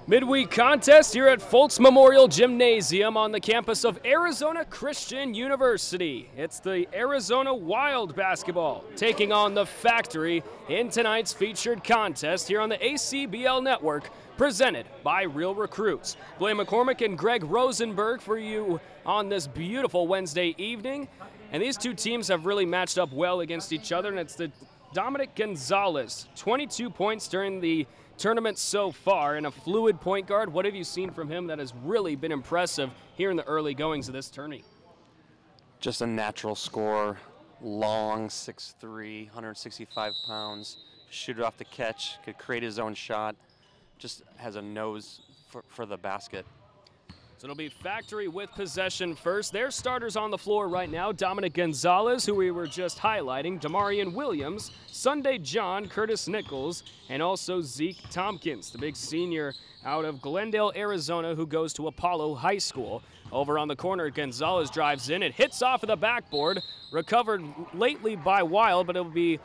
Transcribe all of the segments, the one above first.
Midweek contest here at Fultz Memorial Gymnasium on the campus of Arizona Christian University. It's the Arizona Wild basketball taking on the Factory in tonight's featured contest here on the ACBL network, presented by Real Recruits. Blaine McCormick and Greg Rosenberg for you on this beautiful Wednesday evening. And these two teams have really matched up well against each other, and it's the Dominic Gonzalez, 22 points during the tournament so far, and a fluid point guard. What have you seen from him that has really been impressive here in the early goings of this tourney? Just a natural scorer, long, 6'3", 165 pounds, shoot it off the catch, could create his own shot, just has a nose for the basket. So it'll be Factory with possession first. Their starters on the floor right now: Dominic Gonzalez, who we were just highlighting, Damarian Williams, Sunday John, Curtis Nichols, and also Zeke Tompkins, the big senior out of Glendale, Arizona, who goes to Apollo High School. Over on the corner, Gonzalez drives in. It hits off of the backboard, recovered lately by Wild, but it'll be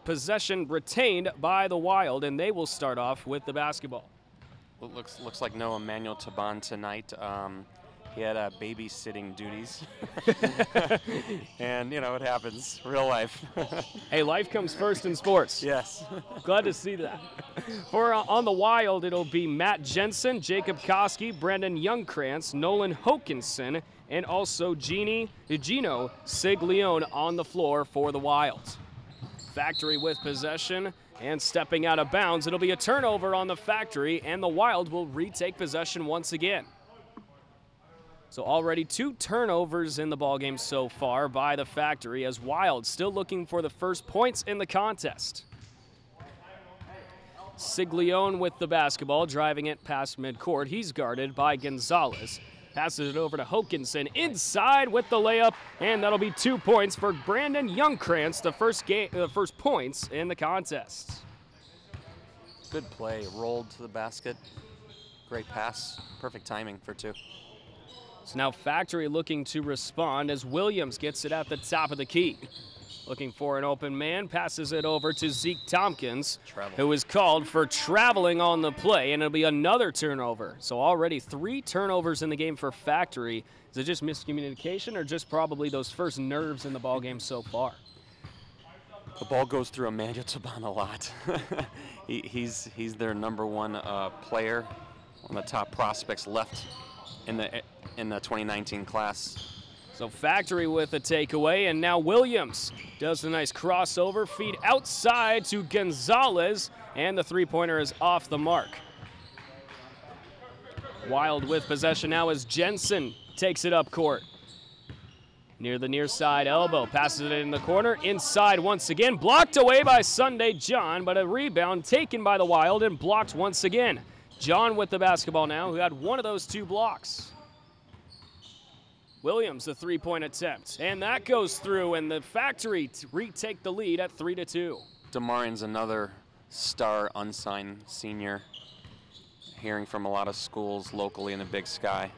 possession retained by the Wild, and they will start off with the basketball. It looks like no Emmanuel Taban tonight. He had babysitting duties. And, you know, it happens. Real life. Hey, life comes first in sports. Yes. Glad to see that. For on the Wild, it'll be Matt Jensen, Jacob Koski, Brandon Youngkrantz, Nolan Hokinson, and also Gino Siglione on the floor for the Wild. Factory with possession. And stepping out of bounds, it'll be a turnover on the Factory, and the Wild will retake possession once again. So already 2 turnovers in the ballgame so far by the Factory, as Wild still looking for the first points in the contest. Siglione with the basketball, driving it past midcourt. He's guarded by Gonzalez. Passes it over to Hokinson inside with the layup, and that'll be 2 points for Brandon Youngkrantz, the first points in the contest. Good play, rolled to the basket. Great pass, perfect timing for 2. So now Factory looking to respond as Williams gets it at the top of the key. Looking for an open man, passes it over to Zeke Tompkins, who is called for traveling on the play, and it'll be another turnover. So already 3 turnovers in the game for Factory. Is it just miscommunication or just probably those first nerves in the ballgame so far? The ball goes through Emmanuel Taban a lot. He's their #1 player, one of the top prospects left in the 2019 class. So Factory with a takeaway, and now Williams does the nice crossover, feed outside to Gonzalez, and the three-pointer is off the mark. Wild with possession now as Jensen takes it up court. Near the near side elbow, passes it in the corner, inside once again, blocked away by Sunday John, but a rebound taken by the Wild and blocked once again. John with the basketball now, who had one of those 2 blocks. Williams, a 3-point attempt, and that goes through, and the Factory retake the lead at 3-2. Damarian's another star unsigned senior, hearing from a lot of schools locally in the Big Sky.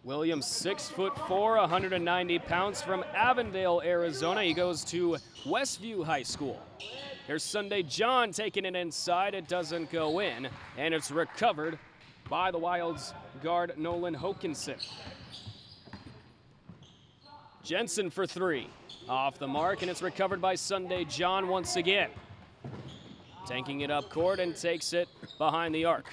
Williams, 6'4", 190 pounds, from Avondale, Arizona. He goes to Westview High School. Here's Sunday John taking it inside. It doesn't go in, and it's recovered by the Wild's guard, Nolan Hokinson. Jensen for three. Off the mark, and it's recovered by Sunday John once again. Tanking it up court and takes it behind the arc.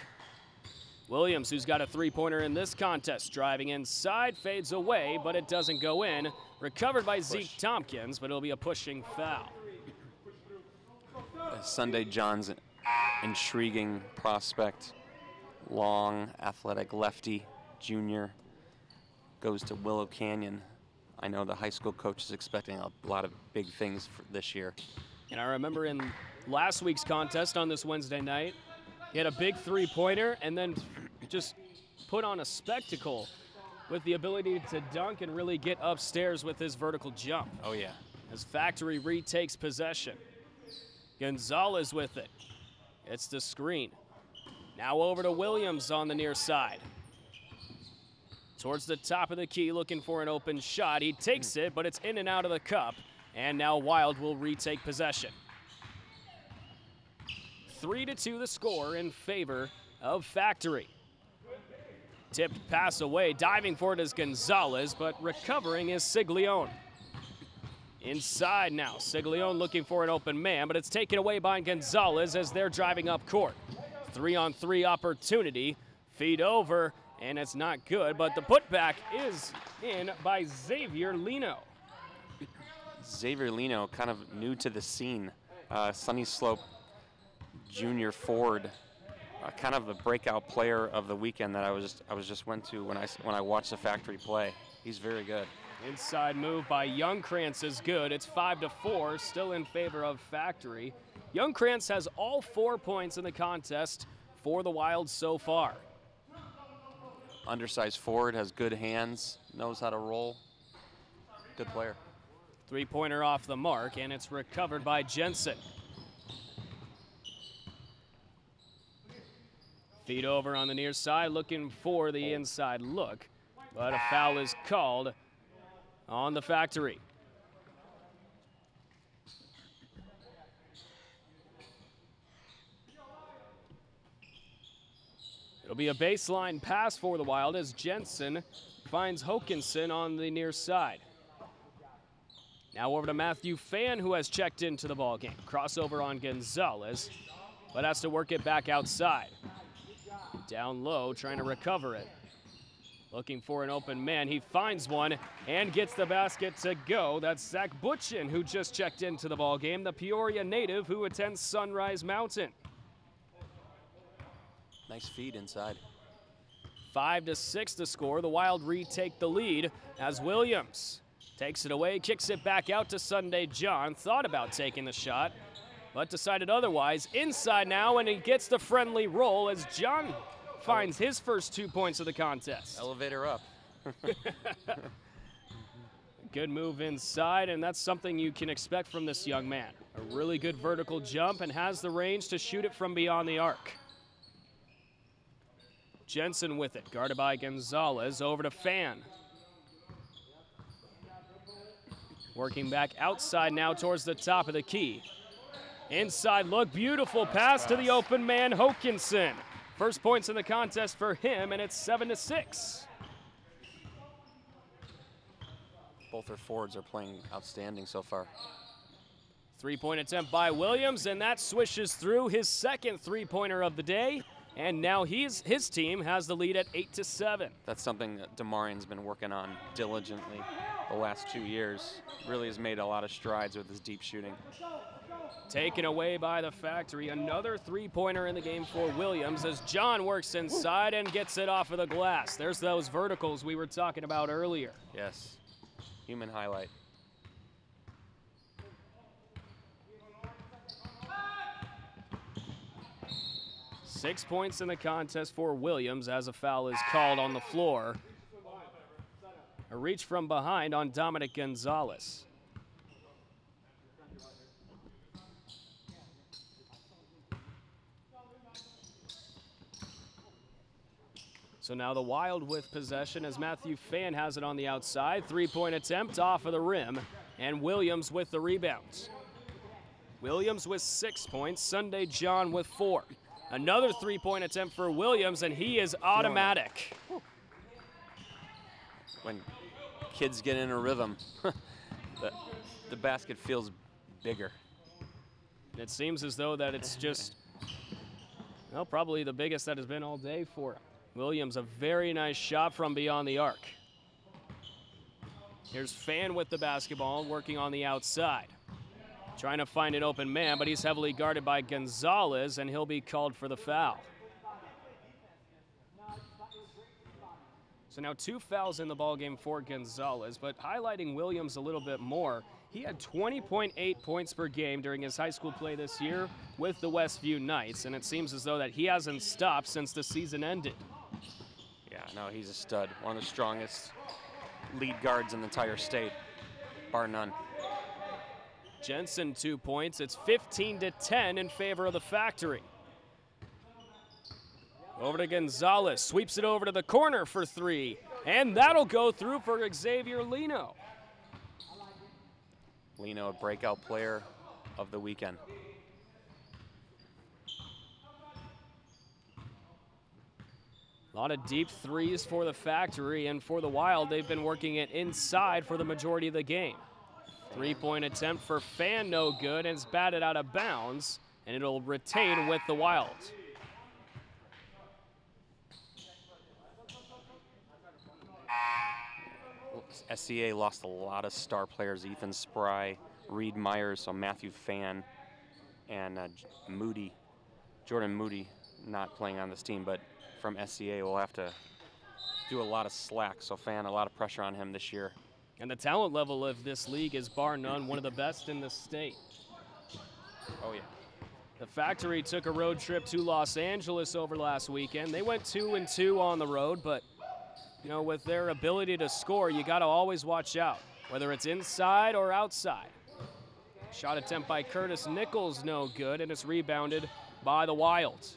Williams, who's got a three-pointer in this contest, driving inside, fades away, but it doesn't go in. Recovered by Zeke Tompkins, but it'll be a pushing foul. Sunday John's intriguing prospect, long, athletic lefty, junior, goes to Willow Canyon. I know the high school coach is expecting a lot of big things for this year. And I remember in last week's contest on this Wednesday night, he had a big three-pointer and then just put on a spectacle with the ability to dunk and really get upstairs with his vertical jump. Oh, yeah. As Factory retakes possession. Gonzalez with it. It's the screen. Now over to Williams on the near side. Towards the top of the key, looking for an open shot. He takes it, but it's in and out of the cup. And now Wild will retake possession. 3-2 the score in favor of Factory. Tipped pass away, diving for it is Gonzalez, but recovering is Siglione. Inside now, Siglione looking for an open man, but it's taken away by Gonzalez as they're driving up court. 3-on-3 opportunity, feed over, and it's not good, but the putback is in by Xavier Lino. Xavier Lino, kind of new to the scene. Sunny Slope junior forward, kind of the breakout player of the weekend that I was just went to when I watched the Factory play. He's very good. Inside move by Youngkrantz is good. It's 5-4, still in favor of Factory. Youngkrantz has all 4 points in the contest for the Wild so far. Undersized forward, has good hands, knows how to roll. Good player. Three-pointer off the mark, and it's recovered by Jensen. Feed over on the near side, looking for the inside look, but a foul is called on the Factory. It'll be a baseline pass for the Wild as Jensen finds Hokinson on the near side. Now over to Matthew Fan, who has checked into the ballgame. Crossover on Gonzalez, but has to work it back outside. Down low, trying to recover it. Looking for an open man. He finds one and gets the basket to go. That's Zach Butchin, who just checked into the ballgame, the Peoria native who attends Sunrise Mountain. Nice feed inside. 5-6 to score. The Wild retake the lead as Williams takes it away, kicks it back out to Sunday John. Thought about taking the shot, but decided otherwise. Inside now, and he gets the friendly roll as John finds his first 2 points of the contest. Elevator up. Good move inside, and that's something you can expect from this young man. A really good vertical jump and has the range to shoot it from beyond the arc. Jensen with it, guarded by Gonzalez, over to Fan. Working back outside now towards the top of the key. Inside look, beautiful pass to the open man, Hokinson. First points in the contest for him, and it's 7-6. Both their forwards are playing outstanding so far. Three-point attempt by Williams, and that swishes through his second three-pointer of the day. And now his team has the lead at 8-7. That's something that Demarian's been working on diligently the last 2 years. Really has made a lot of strides with his deep shooting. Taken away by the Factory. Another three-pointer in the game for Williams as John works inside and gets it off of the glass. There's those verticals we were talking about earlier. Yes, human highlight. Six points in the contest for Williams as a foul is called on the floor. A reach from behind on Dominic Gonzalez. So now the Wild with possession as Matthew Fan has it on the outside. Three-point attempt off of the rim, and Williams with the rebounds. Williams with 6 points, Sunday John with 4. Another three-point attempt for Williams, and he is automatic. When kids get in a rhythm, the basket feels bigger. It seems as though that it's just, well, probably the biggest that has been all day for him. Williams, a very nice shot from beyond the arc. Here's Fan with the basketball, working on the outside. Trying to find an open man, but he's heavily guarded by Gonzalez, and he'll be called for the foul. So now 2 fouls in the ballgame for Gonzalez, but highlighting Williams a little bit more, he had 20.8 points per game during his high school play this year with the Westview Knights, and it seems as though that he hasn't stopped since the season ended. Yeah, no, he's a stud. One of the strongest lead guards in the entire state, bar none. Jensen 2 points. It's 15-10 in favor of the Factory. Over to Gonzalez, sweeps it over to the corner for 3, and that'll go through for Xavier Lino. Lino, a breakout player of the weekend. A lot of deep threes for the Factory, and for the Wild, they've been working it inside for the majority of the game. 3-point attempt for Fan, no good, and it's batted out of bounds, and it'll retain with the Wild. SCA lost a lot of star players, Ethan Spry, Reed Myers, so Matthew Fan, and Moody, Jordan Moody, not playing on this team, but from SCA will have to do a lot of slack, so Fan, a lot of pressure on him this year. And the talent level of this league is bar none one of the best in the state. Oh yeah. The Factory took a road trip to Los Angeles over last weekend. They went 2-2 on the road, but you know, with their ability to score, you got to always watch out, whether it's inside or outside. Shot attempt by Curtis Nichols, no good, and it's rebounded by the Wild.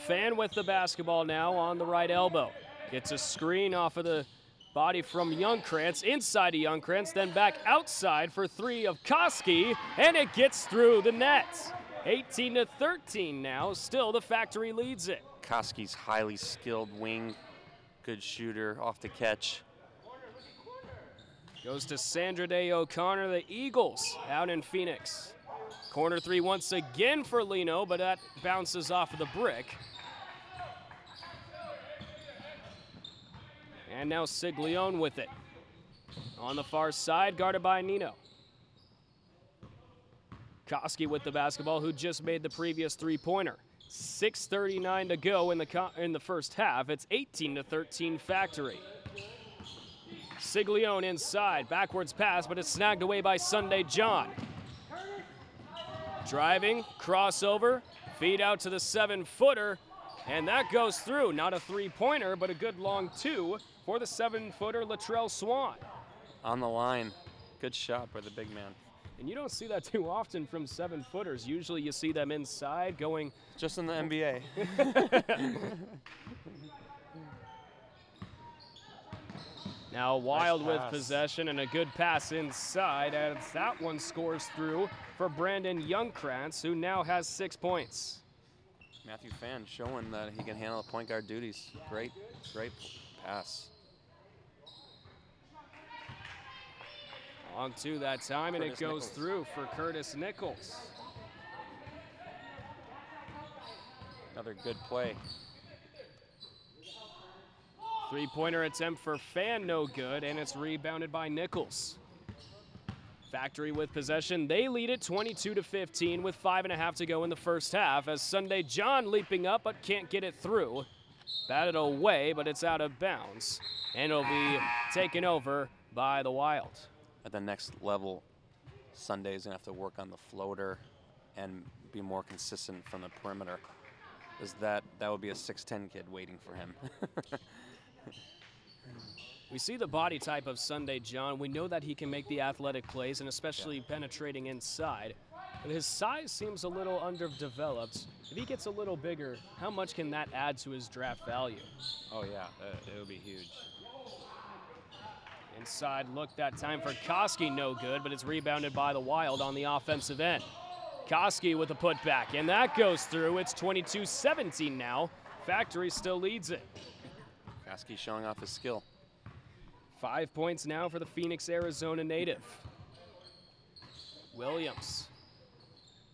Fan with the basketball now on the right elbow. Gets a screen off of the body from Youngkrantz, inside to Youngkrantz, then back outside for 3 of Koski, and it gets through the net. 18-13 now, still the Factory leads it. Koski's highly skilled wing, good shooter, off the catch. Goes to Sandra Day O'Connor, the Eagles out in Phoenix. Corner 3 once again for Lino, but that bounces off of the brick. And now Siglione with it. On the far side, guarded by Nino. Koski with the basketball, who just made the previous 3-pointer. 6:39 to go in the first half. It's 18-13 Factory. Siglione inside, backwards pass, but it's snagged away by Sunday John. Driving, crossover, feed out to the 7-footer, and that goes through. Not a 3-pointer, but a good long 2 for the 7-footer Latrell Swan. On the line, good shot by the big man. And you don't see that too often from 7-footers. Usually you see them inside going. Just in the NBA. Now Wild nice with possession and a good pass inside as that one scores through for Brandon Youngkrantz, who now has 6 points. Matthew Fan showing that he can handle point guard duties. Great pass. On 2 that time, and Curtis it goes Nichols. through for Curtis Nichols. Another good play. 3-pointer attempt for Fan, no good, and it's rebounded by Nichols. Factory with possession. They lead it 22-15 with 5.5 to go in the first half as Sunday John leaping up but can't get it through. Batted away, but it's out of bounds, and it'll be taken over by the Wild. At the next level, Sunday's gonna have to work on the floater and be more consistent from the perimeter. Is that would be a 6'10" kid waiting for him. We see the body type of Sunday John. We know that he can make the athletic plays and especially penetrating inside. But his size seems a little underdeveloped. If he gets a little bigger, how much can that add to his draft value? Oh yeah, it would be huge. Inside look that time for Koski, no good, but it's rebounded by the Wild on the offensive end. Koski with a putback, and that goes through. It's 22-17 now Factory still leads it. Koski showing off his skill. 5 points now for the Phoenix, Arizona native. Williams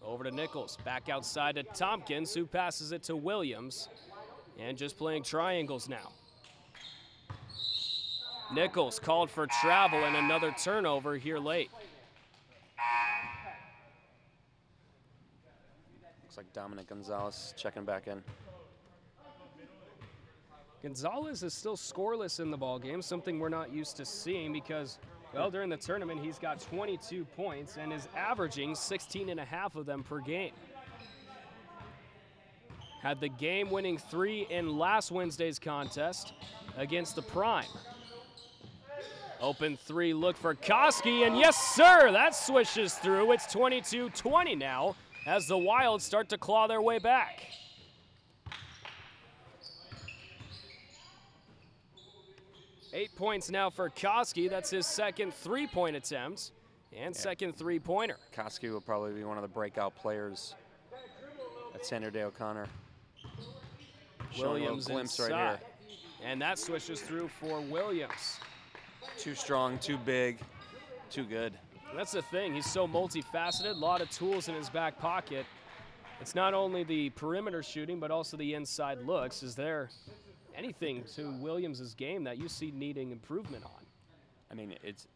over to Nichols, back outside to Tompkins, who passes it to Williams, and just playing triangles now. Nichols called for travel and another turnover here late. Looks like Dominic Gonzalez checking back in. Gonzalez is still scoreless in the ball game, something we're not used to seeing because, well, during the tournament he's got 22 points and is averaging 16.5 of them per game. Had the game-winning 3 in last Wednesday's contest against the Prime. Open 3 look for Koski, and yes sir, that swishes through. It's 22-20 now as the Wild start to claw their way back. Eight points now for Koski. That's his second three-point attempt and second three-pointer. Koski will probably be one of the breakout players at Sandra Day O'Connor. Williams glimpse inside. right here. And that swishes through for Williams. Too strong, too big, too good. That's the thing. He's so multifaceted, a lot of tools in his back pocket. It's not only the perimeter shooting, but also the inside looks. Is there anything to Williams' game that you see needing improvement on? I mean, it's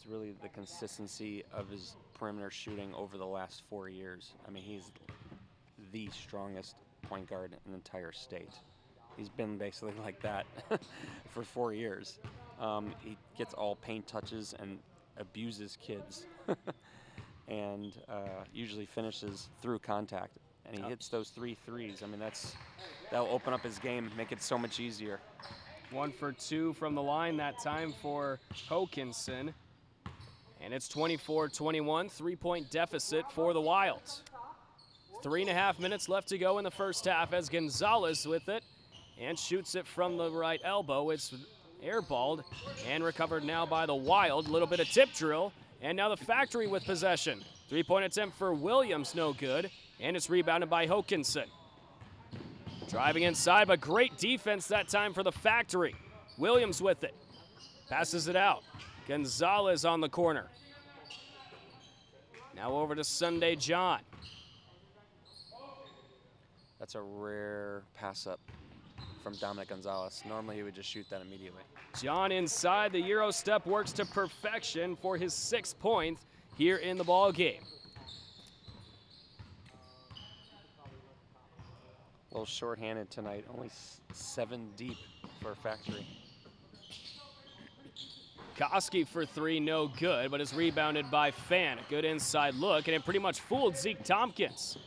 really the consistency of his perimeter shooting over the last 4 years. I mean, he's the strongest point guard in the entire state. He's been basically like that for 4 years. He gets all paint touches and abuses kids and usually finishes through contact. And he hits those 3 threes. I mean, that'll open up his game, make it so much easier. 1 for 2 from the line that time for Hokinson. And it's 24-21, 3-point deficit for the Wild. 3.5 minutes left to go in the first half as Gonzalez with it and shoots it from the right elbow. It's airballed and recovered now by the Wild. A little bit of tip drill, and now the Factory with possession. 3-point attempt for Williams, no good, and it's rebounded by Hokinson. Driving inside, but great defense that time for the Factory. Williams with it, passes it out. Gonzalez on the corner. Now over to Sunday John. That's a rare pass up from Dominic Gonzalez. Normally he would just shoot that immediately. John inside, the Euro step works to perfection for his 6th point here in the ball game. A little short-handed tonight, only 7 deep for Factory. Koski for 3, no good, but is rebounded by Fan. A good inside look, and it pretty much fooled Zeke Tompkins.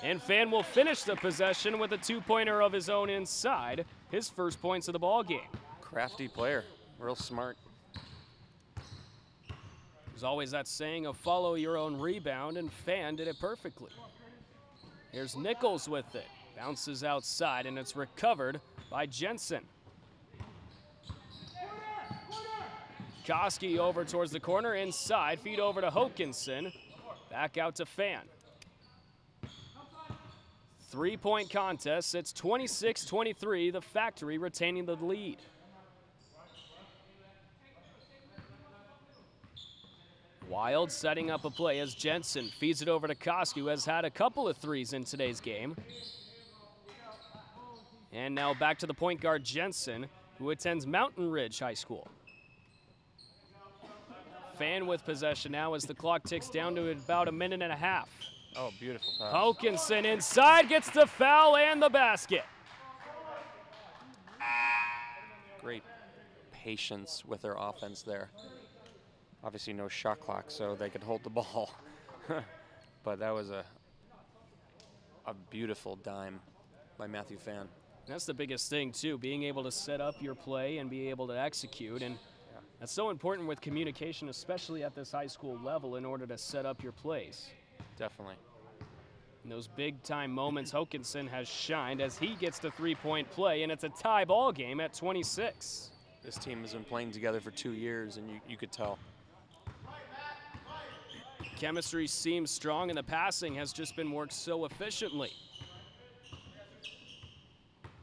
And Fan will finish the possession with a 2-pointer of his own inside, his first points of the ball game. Crafty player, real smart. There's always that saying of follow your own rebound, and Fan did it perfectly. Here's Nichols with it. Bounces outside, and it's recovered by Jensen. Koski over towards the corner, inside, feed over to Hokinson. Back out to Fan. 3-point contest, it's 26-23, the Factory retaining the lead. Wild setting up a play as Jensen feeds it over to Koski, who has had a couple of threes in today's game. And now back to the point guard Jensen, who attends Mountain Ridge High School. Fan with possession now as the clock ticks down to about 1.5 minutes. Oh, beautiful pass. Hokinson inside, gets the foul and the basket. Great patience with their offense there. Obviously no shot clock, so they could hold the ball. But that was a beautiful dime by Matthew Fan. That's the biggest thing, too, being able to set up your play and be able to execute. And that's so important with communication, especially at this high school level, in order to set up your plays. Definitely. In those big-time moments, Hokinson has shined as he gets the 3-point play, and it's a tie ball game at 26. This team has been playing together for 2 years, and you could tell. Chemistry seems strong, and the passing has just been worked so efficiently.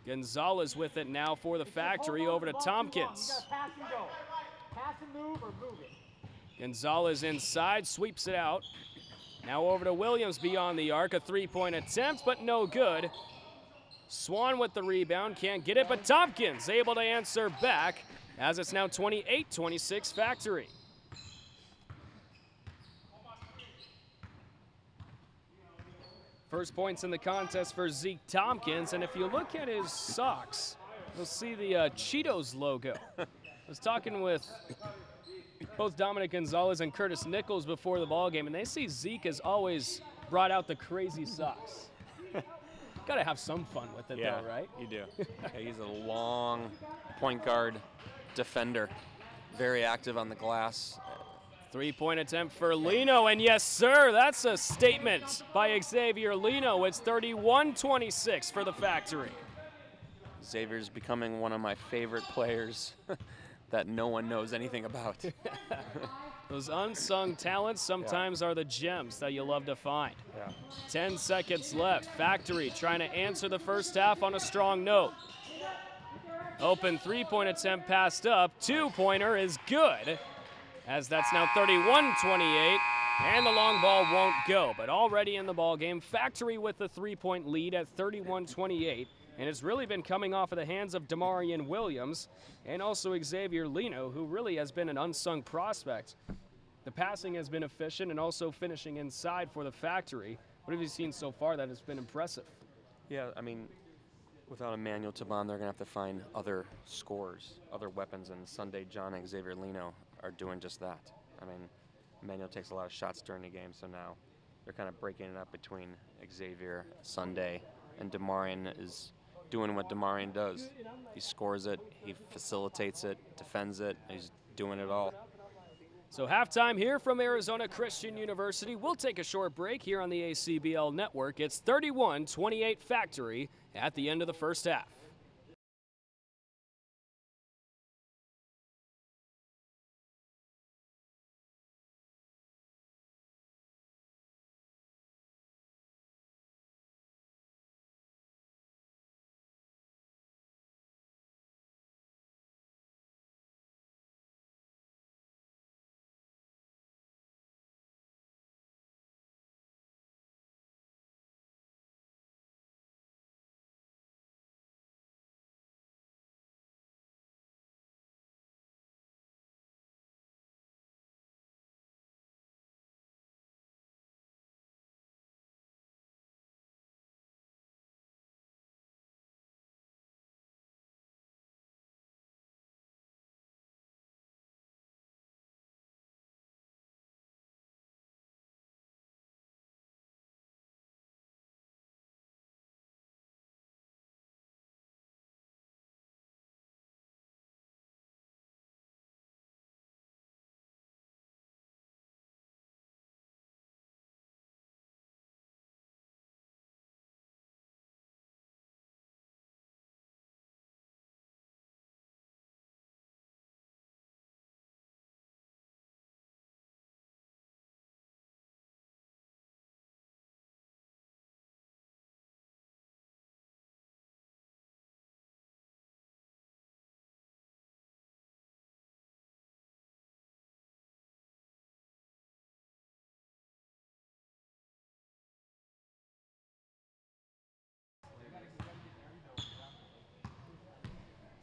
Gonzalez with it now for the Factory, over to Tompkins. Pass and move or move it. Gonzalez inside, sweeps it out. Now over to Williams beyond the arc, a three-point attempt, but no good. Swan with the rebound, can't get it, but Tompkins able to answer back as it's now 28-26 Factory. First points in the contest for Zeke Tompkins, and if you look at his socks, you'll see the Cheetos logo. I was talking with both Dominic Gonzalez and Curtis Nichols before the ball game, and they see Zeke has always brought out the crazy socks. Got to have some fun with it, though, right? You do. Yeah, he's a long point guard defender, very active on the glass. Three-point attempt for Lino, and yes, sir, that's a statement by Xavier Lino. It's 31-26 for the Factory. Xavier's becoming one of my favorite players that no one knows anything about. Those unsung talents sometimes are the gems that you love to find. 10 seconds left. Factory trying to answer the first half on a strong note. Open three-point attempt passed up. Two-pointer is good, as that's now 31-28, and the long ball won't go. But already in the ball game, Factory with the three-point lead at 31-28, and it's really been coming off of the hands of Damarian Williams and also Xavier Lino, who really has been an unsung prospect. The passing has been efficient and also finishing inside for the Factory. What have you seen so far that has been impressive? Yeah, I mean, without Emmanuel Taban, they're going to have to find other scores, other weapons, and Sunday John and Xavier Lino are doing just that. I mean, Emmanuel takes a lot of shots during the game, so now they're kind of breaking it up between Xavier, Sunday, and Damarian is doing what Damarian does. He scores it, he facilitates it, defends it, he's doing it all. So halftime here from Arizona Christian University. We'll take a short break here on the ACBL network. It's 31-28 Factory at the end of the first half.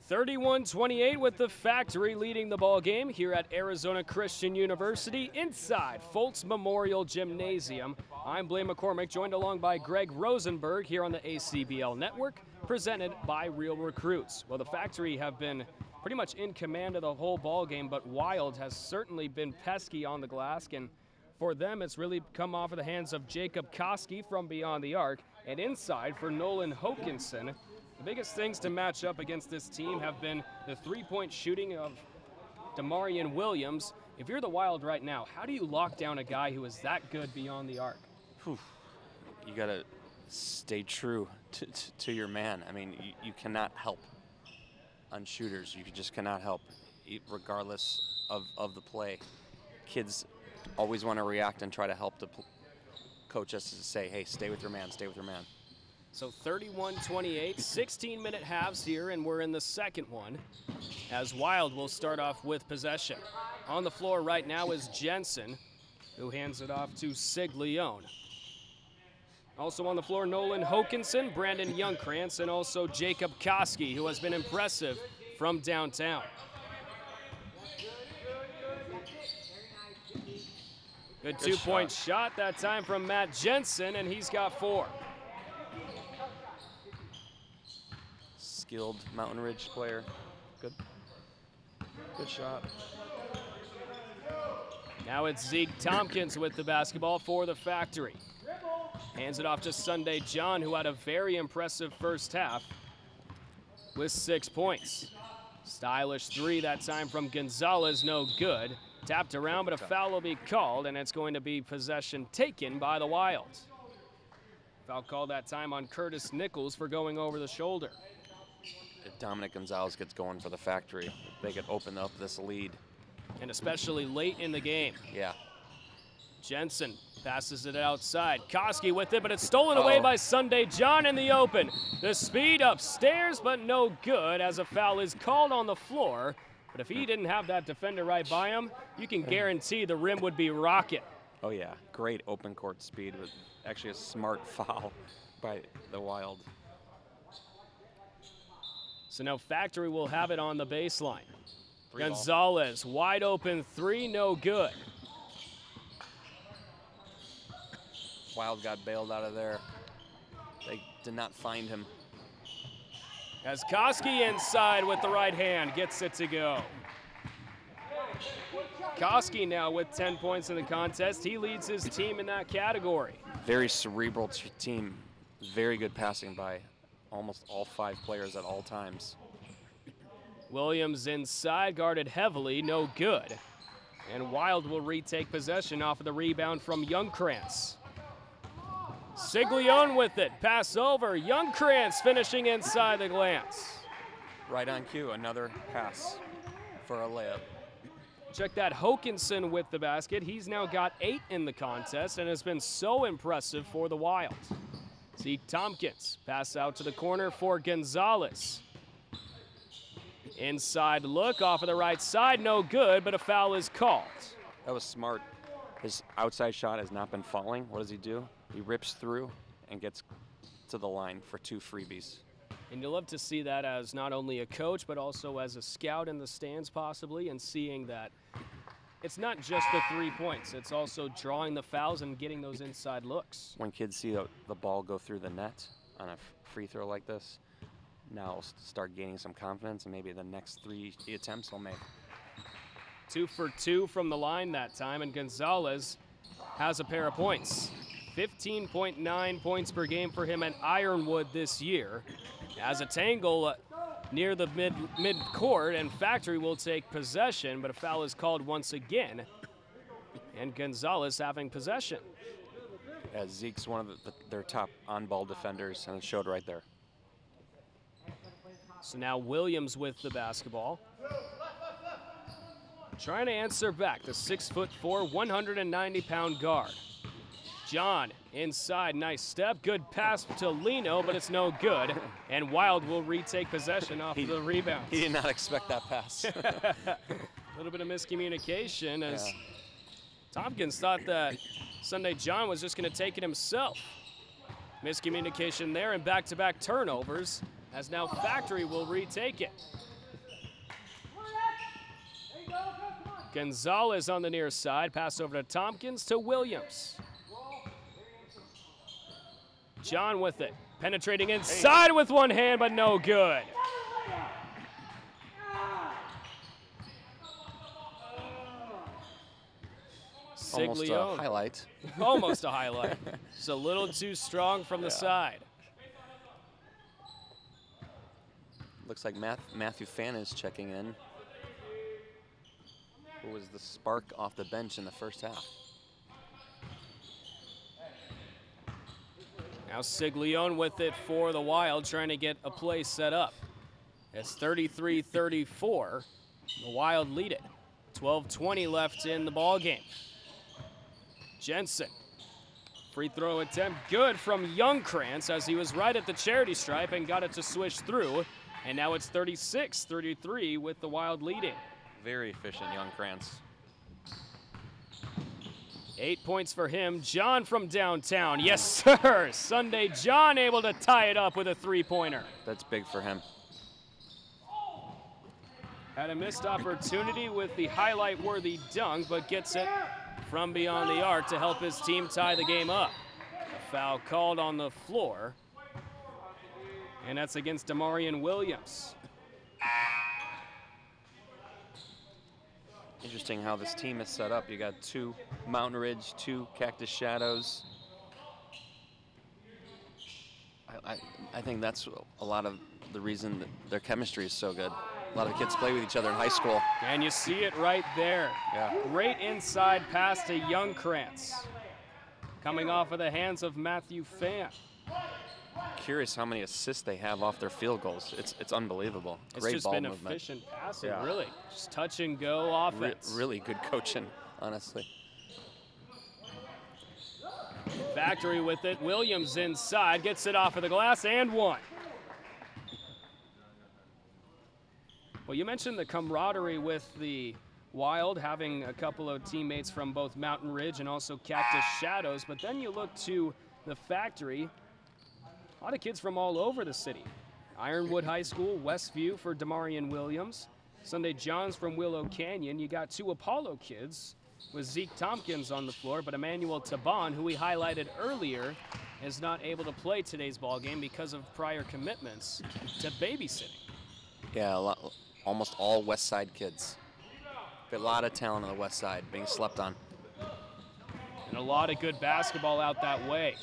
(31-28) with the Factory leading the ball game here at Arizona Christian University inside Foltz Memorial Gymnasium. I'm Blaine McCormick, joined along by Greg Rosenberg here on the ACBL network, presented by Real Recruits. Well, the Factory have been pretty much in command of the whole ball game, but Wild has certainly been pesky on the glass, and for them it's really come off of the hands of Jacob Koski from beyond the arc, and inside for Nolan Hokinson. The biggest things to match up against this team have been the three-point shooting of Damarian Williams. If you're the Wild right now, how do you lock down a guy who is that good beyond the arc? You got to stay true to your man. I mean, you cannot help on shooters. You just cannot help, regardless of the play. Kids always want to react and try to help the coach us to say, hey, stay with your man, stay with your man. So 31-28, 16-minute halves here, and we're in the second one, as Wild will start off with possession. On the floor right now is Jensen, who hands it off to Siglione. Also on the floor, Nolan Hokinson, Brandon Youngkrantz, and also Jacob Koski, who has been impressive from downtown. Good two-point shot that time from Matt Jensen, and he's got 4. Skilled Mountain Ridge player. Good shot. Now it's Zeke Tompkins with the basketball for the Factory. Hands it off to Sunday John, who had a very impressive first half with 6 points. Stylish 3 that time from Gonzalez, no good. Tapped around, but a foul will be called, and it's going to be possession taken by the Wild. Foul called that time on Curtis Nichols for going over the shoulder. If Dominic Gonzalez gets going for the Factory, they could open up this lead. And especially late in the game. Yeah. Jensen passes it outside. Koski with it, but it's stolen away by Sunday John in the open. The speed upstairs, but no good as a foul is called on the floor. But if he didn't have that defender right by him, you can guarantee the rim would be rocking. Oh yeah, great open court speed with actually a smart foul by the Wild. So now Factory will have it on the baseline. Three-ball. Gonzalez, wide open 3, no good. Wild got bailed out of there. They did not find him. As Koski inside with the right hand, gets it to go. Koski now with 10 points in the contest. He leads his team in that category. Very cerebral team. Very good passing by almost all 5 players at all times. Williams inside, guarded heavily, no good. And Wild will retake possession off of the rebound from Youngkrantz. Siglione with it, pass over, Youngkrantz finishing inside the glance. Right on cue, another pass for a layup. Check that, Hokinson with the basket. He's now got 8 in the contest and has been so impressive for the Wild. Zeke Tompkins, pass out to the corner for Gonzalez. Inside look off of the right side, no good, but a foul is called. That was smart. His outside shot has not been falling. What does he do? He rips through and gets to the line for 2 freebies. And you'll love to see that as not only a coach, but also as a scout in the stands possibly, and seeing that it's not just the 3 points, it's also drawing the fouls and getting those inside looks. When kids see the ball go through the net on a free throw like this, now we'll start gaining some confidence, and maybe the next 3 attempts will make. 2 for 2 from the line that time, and Gonzalez has a pair of points. 15.9 points per game for him at Ironwood this year. As a tangle near the mid-court, and Factory will take possession, but a foul is called once again. And Gonzalez having possession. As Zeke's one of their top on-ball defenders, and it showed right there. So now Williams with the basketball. Trying to answer back, the 6'4", 190-pound guard. John inside, nice step, good pass to Lino, but it's no good. And Wild will retake possession off the rebound. He did not expect that pass. A little bit of miscommunication as Tompkins thought that Sunday John was just going to take it himself. Miscommunication there, and back-to-back turnovers, as now Factory will retake it. Gonzalez on the near side, pass over to Tompkins to Williams. John with it, penetrating inside with one hand, but no good. Almost a highlight. Almost a highlight. Just a little too strong from the side. Looks like Matthew Fan is checking in, who was the spark off the bench in the first half. Now Siglione with it for the Wild, trying to get a play set up. It's 33-34. The Wild lead it. 12:20 left in the ball game. Jensen Free throw attempt good from Youngkrantz as he was right at the charity stripe and got it to swish through. And now it's 36-33 with the Wild leading. Very efficient, Youngkrantz. 8 points for him. John from downtown. Yes, sir. Sunday John able to tie it up with a three-pointer. That's big for him. Had a missed opportunity with the highlight-worthy dunk, but gets it from beyond the arc to help his team tie the game up. A foul called on the floor, and that's against Damarian Williams. Interesting how this team is set up. You got 2 Mountain Ridge, 2 Cactus Shadows. I think that's a lot of the reason that their chemistry is so good. A lot of kids play with each other in high school. And you see it right there. Yeah. Great inside pass to Youngkrantz. Coming off of the hands of Matthew Fan. Curious how many assists they have off their field goals. It's unbelievable. It's Great just ball been movement. efficient passing, Yeah. really. Just touch and go offense. Really good coaching, honestly. Factory with it. Williams inside, gets it off of the glass and one. Well, you mentioned the camaraderie with the Wild, having a couple of teammates from both Mountain Ridge and also Cactus Shadows, but then you look to the Factory, a lot of kids from all over the city. Ironwood High School, Westview for Damarian Williams. Sunday Johns from Willow Canyon. You got 2 Apollo kids with Zeke Tompkins on the floor, but Emmanuel Taban, who we highlighted earlier, is not able to play today's ball game because of prior commitments to babysitting. Yeah, almost all West Side kids. A lot of talent on the West Side being slept on. And a lot of good basketball out that way.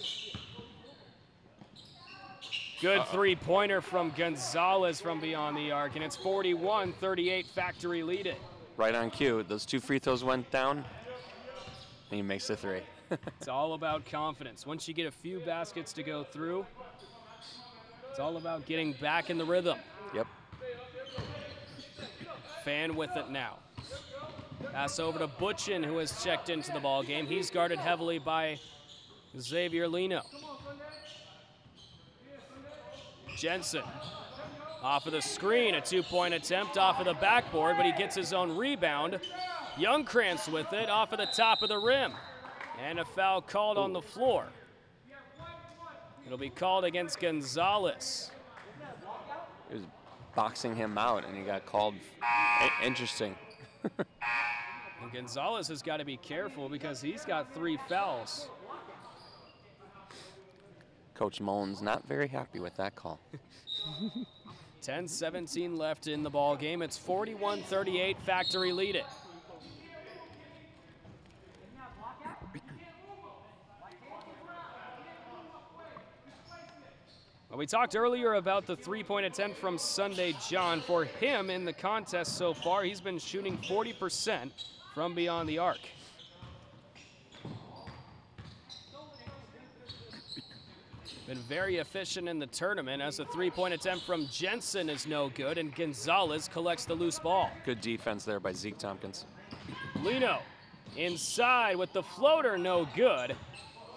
Good three-pointer from Gonzalez from beyond the arc, and it's 41-38, Factory lead it. Right on cue. Those 2 free throws went down, and he makes the 3. It's all about confidence. Once you get a few baskets to go through, it's all about getting back in the rhythm. Yep. Fan with it now. Pass over to Butchin, who has checked into the ball game. He's guarded heavily by Xavier Lino. Jensen off of the screen, a 2-point attempt off of the backboard, but he gets his own rebound. Youngkrantz with it off of the top of the rim. And a foul called on the floor. It'll be called against Gonzalez. He was boxing him out, and he got called. Interesting. And Gonzalez has got to be careful because he's got 3 fouls. Coach Mullins not very happy with that call. 10-17 left in the ball game. It's 41-38, Factory lead it. Well, we talked earlier about the three-point attempt from Sunday John. For him in the contest so far, he's been shooting 40% from beyond the arc. Been very efficient in the tournament as a three-point attempt from Jensen is no good, and Gonzalez collects the loose ball. Good defense there by Zeke Tompkins. Lino inside with the floater, no good.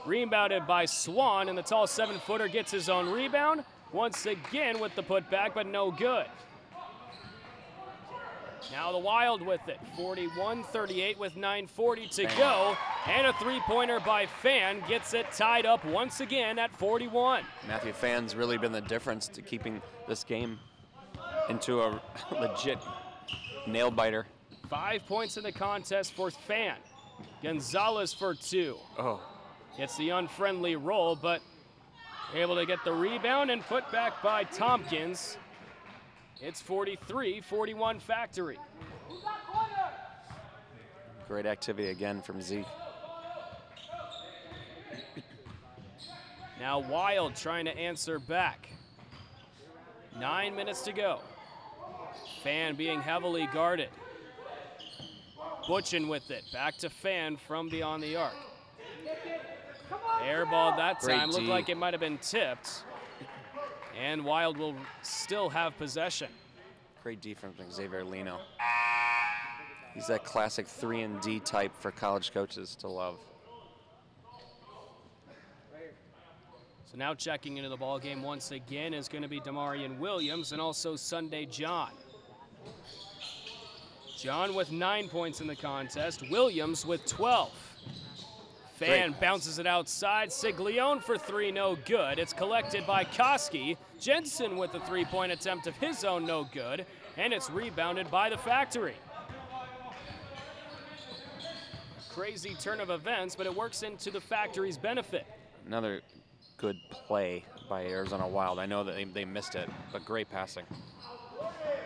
Rebounded by Swan, and the tall 7-footer gets his own rebound. Once again with the putback, but no good. Now the Wild with it, 41-38 with 9:40 to go. And a three-pointer by Fan gets it tied up once again at 41. Matthew Fan's really been the difference to keeping this game into a legit nail-biter. 5 points in the contest for Fan. Gonzalez for 2. Oh. Gets the unfriendly roll, but able to get the rebound and put back by Tompkins. It's 43-41 Factory. Great activity again from Zeke. Now Wild trying to answer back. 9 minutes to go. Fan being heavily guarded. Butchin with it. Back to Fan from beyond the arc. Air ball that time. Looked like it might have been tipped. And Wild will still have possession. Great defense from Xavier Lino. He's that classic 3-and-D type for college coaches to love. So now checking into the ball game once again is going to be Damarian Williams and also Sunday John. John with 9 points in the contest, Williams with 12. Fan bounces it outside, Siglione for 3, no good. It's collected by Koski. Jensen with a 3-point attempt of his own, no good. And it's rebounded by the Factory. Crazy turn of events, but it works into the Factory's benefit. Another good play by Arizona Wild. I know that they missed it, but great passing.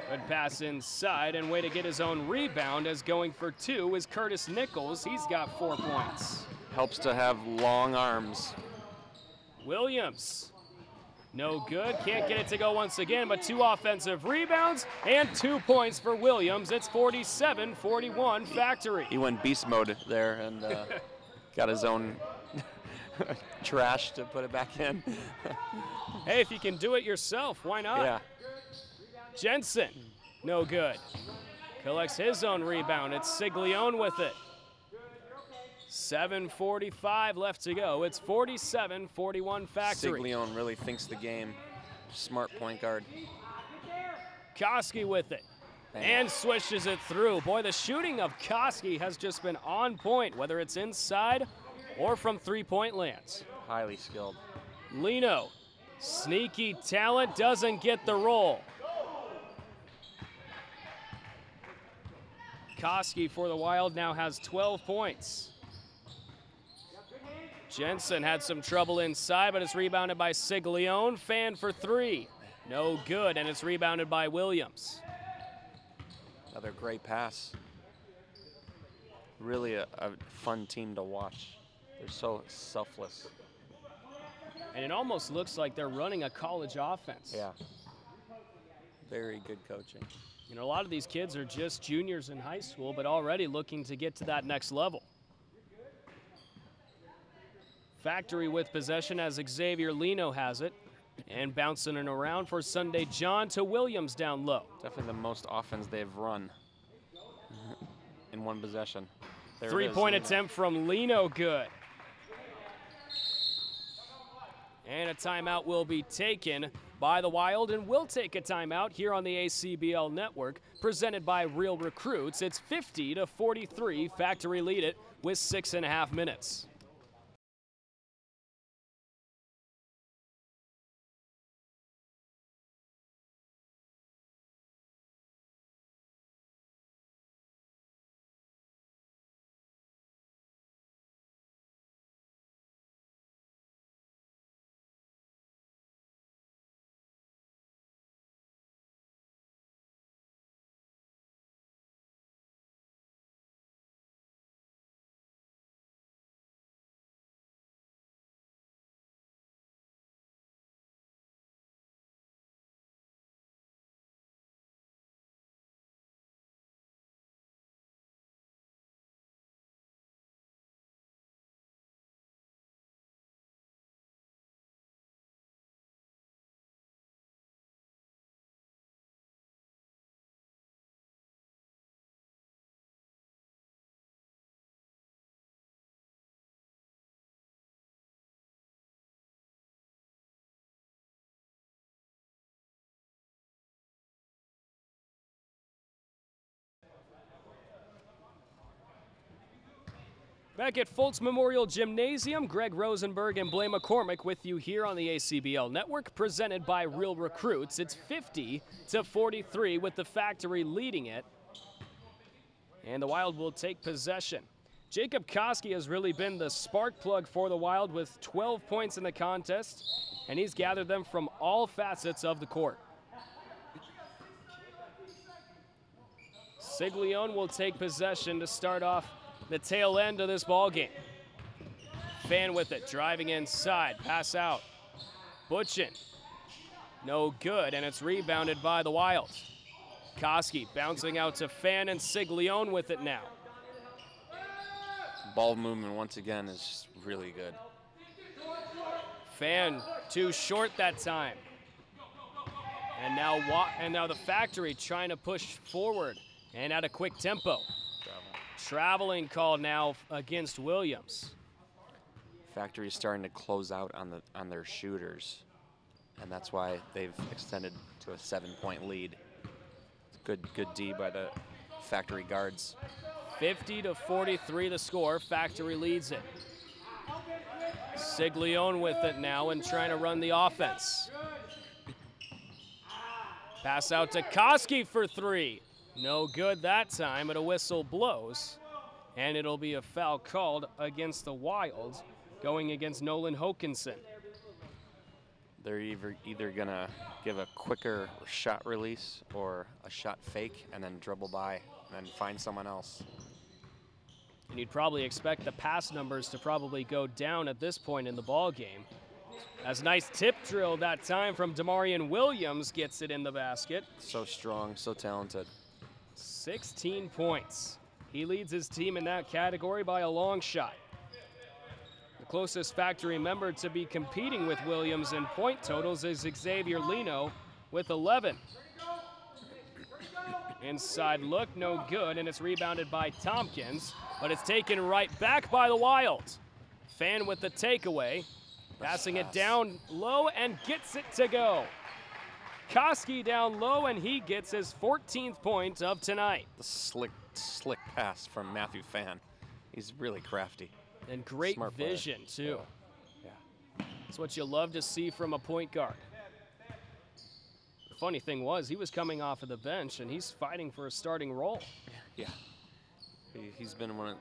Good pass inside, and way to get his own rebound, as going for 2 is Curtis Nichols. He's got 4 points. Helps to have long arms. Williams, no good. Can't get it to go once again, but 2 offensive rebounds and 2 points for Williams. It's 47-41 Factory. He went beast mode there and got his own trash to put it back in. Hey, if you can do it yourself, why not? Yeah. Jensen, no good. Collects his own rebound. It's Siglione with it. 7:45 left to go. It's 47-41 Factory. Siglione really thinks the game. Smart point guard. Koski with it. And swishes it through. Boy, the shooting of Koski has just been on point, whether it's inside or from 3-point lands. Highly skilled. Lino, sneaky talent, doesn't get the roll. Koski for the Wild now has 12 points. Jensen had some trouble inside, but it's rebounded by Siglione. Fan for 3. No good, and it's rebounded by Williams. Another great pass. Really a fun team to watch. They're so selfless. And it almost looks like they're running a college offense. Yeah. Very good coaching. You know, a lot of these kids are just juniors in high school, but already looking to get to that next level. Factory with possession as Xavier Lino has it. And bouncing it around for Sunday John to Williams down low. Definitely the most offense they've run in one possession. 3-point attempt from Lino, good. And a timeout will be taken by the Wild, and we'll take a timeout here on the ACBL network, presented by Real Recruits. It's 50-43, Factory lead it with 6.5 minutes. Back at Fultz Memorial Gymnasium, Greg Rosenberg and Blaine McCormick with you here on the ACBL network, presented by Real Recruits. It's 50-43 with the Factory leading it. And the Wild will take possession. Jacob Koski has really been the spark plug for the Wild with 12 points in the contest, and he's gathered them from all facets of the court. Siglione will take possession to start off the tail end of this ball game. Fan with it, driving inside, pass out. Butchin, no good, and it's rebounded by the Wild. Koski bouncing out to Fan, and Siglione with it now. Ball movement once again is just really good. Fan too short that time. And now the Factory trying to push forward and at a quick tempo. Traveling call now against Williams. Factory's starting to close out on their shooters, and that's why they've extended to a 7-point lead. Good D by the Factory guards. 50-43 the score. Factory leads it. Siglione with it now and trying to run the offense. Pass out to Koski for three. No good that time, but a whistle blows. And it'll be a foul called against the Wild, going against Nolan Hokinson. They're either gonna give a quicker shot release or a shot fake and then dribble by and then find someone else. And you'd probably expect the pass numbers to probably go down at this point in the ball game. As a nice tip drill that time from Demarion Williams gets it in the basket. So strong, so talented. 16 points. He leads his team in that category by a long shot. The closest Factory member to be competing with Williams in point totals is Xavier Lino with 11. Inside look, no good, and it's rebounded by Tompkins, but it's taken right back by the Wild. Fan with the takeaway, passing it down low and gets it to go. Koski down low, and he gets his 14th point of tonight. The slick pass from Matthew Fan. He's really crafty. And great Smart vision, player. too. Yeah. That's what you love to see from a point guard. The funny thing was, he was coming off of the bench, and he's fighting for a starting role. Yeah. He's been one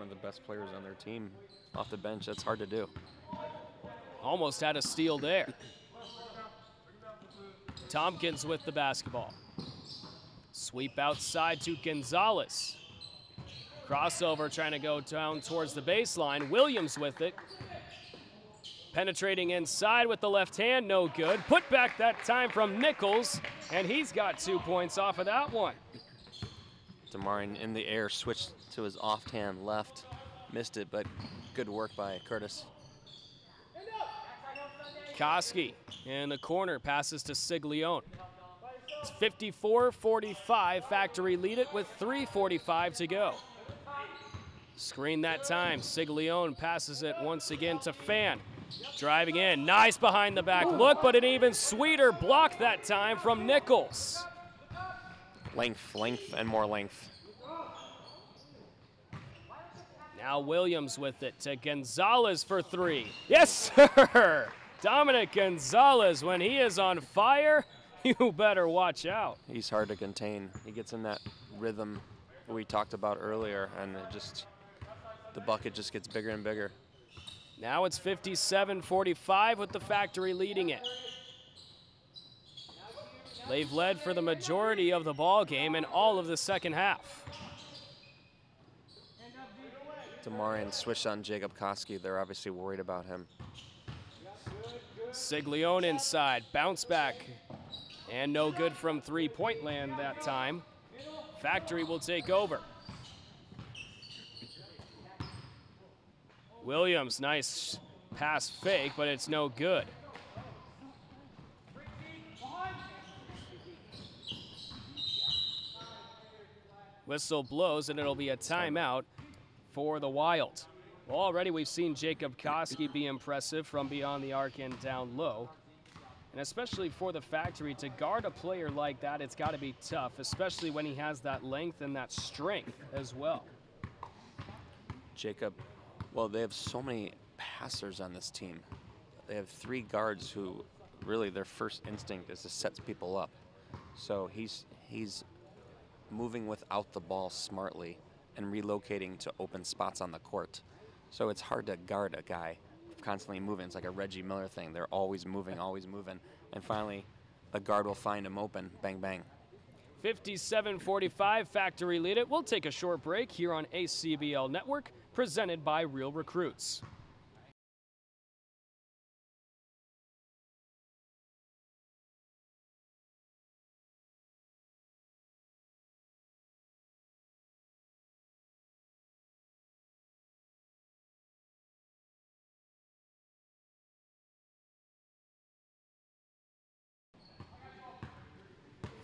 of the best players on their team off the bench. That's hard to do. Almost had a steal there. Tompkins with the basketball. Sweep outside to Gonzalez. Crossover trying to go down towards the baseline. Williams with it. Penetrating inside with the left hand, no good. Put back that time from Nichols, and he's got 2 points off of that one. Demarion in the air, switched to his off-hand left. Missed it, but good work by Curtis. Koski in the corner, passes to Siglione. It's 54-45, Factory lead it with 3:45 to go. Screen that time, Siglione passes it once again to Fan. Driving in, nice behind the back look, but an even sweeter block that time from Nichols. Length, and more length. Now Williams with it to Gonzalez for three. Yes, sir! Dominic Gonzalez, when he is on fire, you better watch out. He's hard to contain. He gets in that rhythm we talked about earlier, and the bucket just gets bigger and bigger. Now it's 57-45 with the Factory leading it. They've led for the majority of the ball game and all of the second half. Demarion switched on Jacob Koski. They're obviously worried about him. Siglione inside, bounce back, and no good from three-point land that time. Factory will take over. Williams, nice pass fake, but it's no good. Whistle blows, and it'll be a timeout for the Wild. Well, already we've seen Jacob Koski be impressive from beyond the arc and down low. And especially for the Factory, to guard a player like that, it's got to be tough, especially when he has that length and that strength as well. Jacob, well, they have so many passers on this team. They have three guards who really their first instinct is to set people up. So he's moving without the ball smartly and relocating to open spots on the court. So it's hard to guard a guy constantly moving. It's like a Reggie Miller thing. They're always moving, and finally a guard will find him open. Bang, bang. 57-45, Factory lead it. We'll take a short break here on ACBL Network, presented by Real Recruits.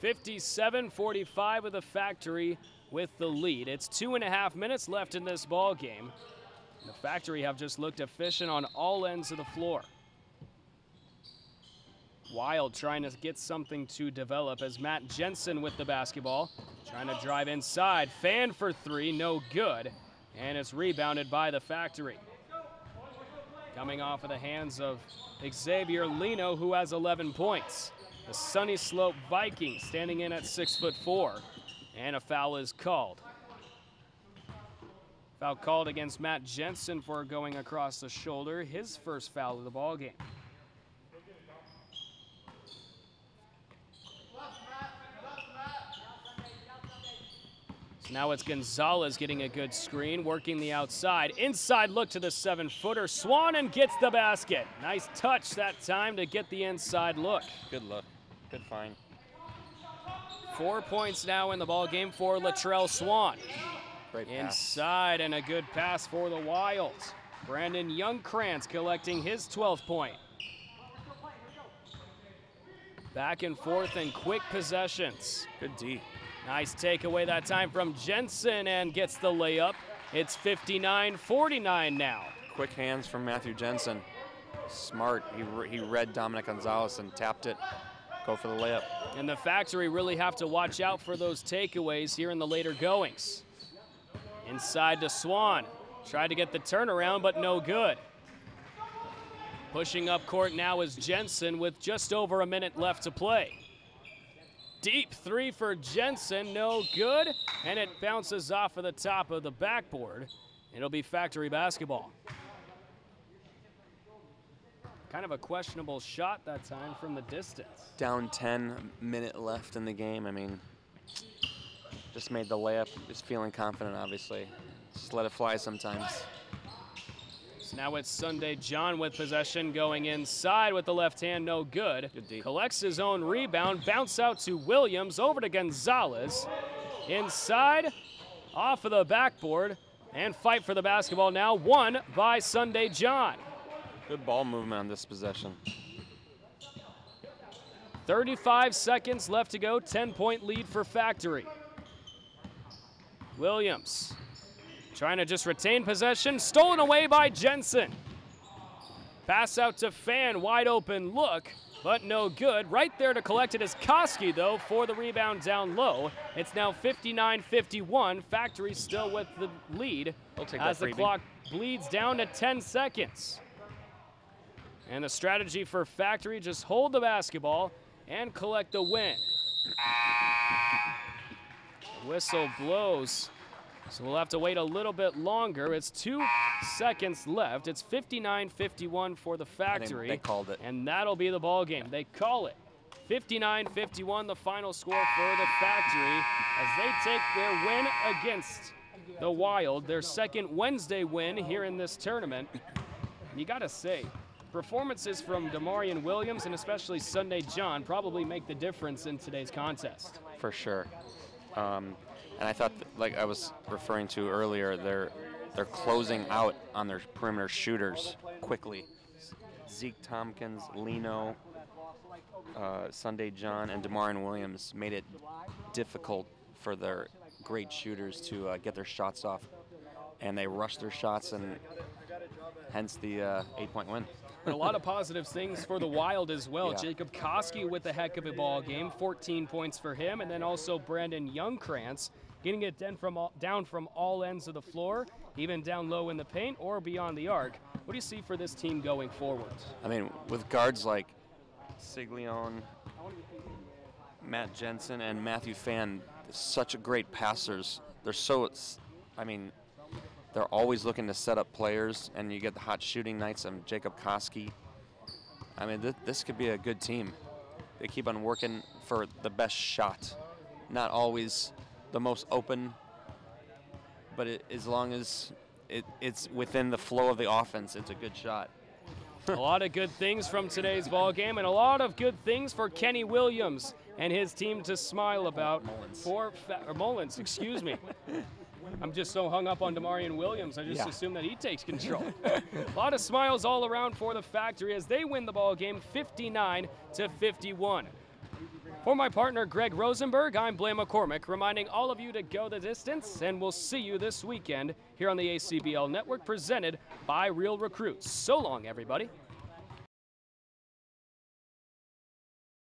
(57-45) with the Factory with the lead. It's 2.5 minutes left in this ball game. The Factory have just looked efficient on all ends of the floor. Wild trying to get something to develop as Matt Jensen with the basketball. Trying to drive inside, fan for three, no good. And it's rebounded by the Factory. Coming off of the hands of Xavier Lino, who has 11 points. The Sunny Slope Vikings standing in at 6'4", and a foul is called. Foul called against Matt Jensen for going across the shoulder, his first foul of the ball game. So now it's Gonzalez getting a good screen, working the outside. Inside look to the 7-footer. Swannon gets the basket. Nice touch that time to get the inside look. Good look. Good find. 4 points now in the ball game for Latrell Swan. Great pass. Inside and a good pass for the Wilds. Brandon Youngkrantz collecting his 12th point. Back and forth and quick possessions. Good D. Nice takeaway that time from Jensen and gets the layup. It's 59-49 now. Quick hands from Matthew Jensen. Smart. He read Dominic Gonzalez and tapped it. Go for the layup. And the Factory really have to watch out for those takeaways here in the later goings. Inside to Swan. Tried to get the turnaround, but no good. Pushing up court now is Jensen with just over a minute left to play. Deep three for Jensen, no good. And it bounces off of the top of the backboard. It'll be Factory basketball. Kind of a questionable shot that time from the distance. Down 10, minute left in the game. I mean, just made the layup. Just feeling confident, obviously. Just let it fly sometimes. So now it's Sunday John with possession, going inside with the left hand, no good. Good D. Collects his own rebound, bounce out to Williams, over to Gonzalez. Inside, off of the backboard, and fight for the basketball now, won by Sunday John. Good ball movement on this possession. 35 seconds left to go, 10-point lead for Factory. Williams trying to just retain possession, stolen away by Jensen. Pass out to Fan, wide open look, but no good. Right there to collect it is Koski, though, for the rebound down low. It's now 59-51. Factory still with the lead as the clock bleeds down to 10 seconds. And the strategy for Factory, just hold the basketball and collect the win. The whistle blows, so we'll have to wait a little bit longer. It's 2 seconds left. It's 59-51 for the Factory. They called it. And that'll be the ball game. They call it. 59-51, the final score for the Factory as they take their win against the Wild, their second Wednesday win here in this tournament. You gotta say, performances from Damarian Williams and especially Sunday John probably make the difference in today's contest. For sure. And I thought, like I was referring to earlier, they're closing out on their perimeter shooters quickly. Zeke Tompkins, Lino, Sunday John, and Damarian Williams made it difficult for their great shooters to get their shots off. And they rushed their shots, and hence the 8-point win. A lot of positive things for the Wild as well. Yeah. Jacob Koski with a heck of a ball game, 14 points for him, and then also Brandon Youngkrantz getting it down from all ends of the floor, even down low in the paint or beyond the arc. What do you see for this team going forward? I mean, with guards like Siglione, Matt Jensen, and Matthew Fan, such a great passers. They're so, I mean, they're always looking to set up players, and you get the hot shooting nights of Jacob Koski. I mean, this could be a good team. They keep on working for the best shot. Not always the most open, but as long as it's within the flow of the offense, it's a good shot. A lot of good things from today's ball game, and a lot of good things for Kenny Williams and his team to smile about. Mullins, excuse me. I'm just so hung up on Damarian Williams, I just assume that he takes control. A lot of smiles all around for the Factory as they win the ball game 59-51. For my partner Greg Rosenberg, I'm Blaine McCormick, reminding all of you to go the distance, and we'll see you this weekend here on the ACBL Network, presented by Real Recruits. So long, everybody.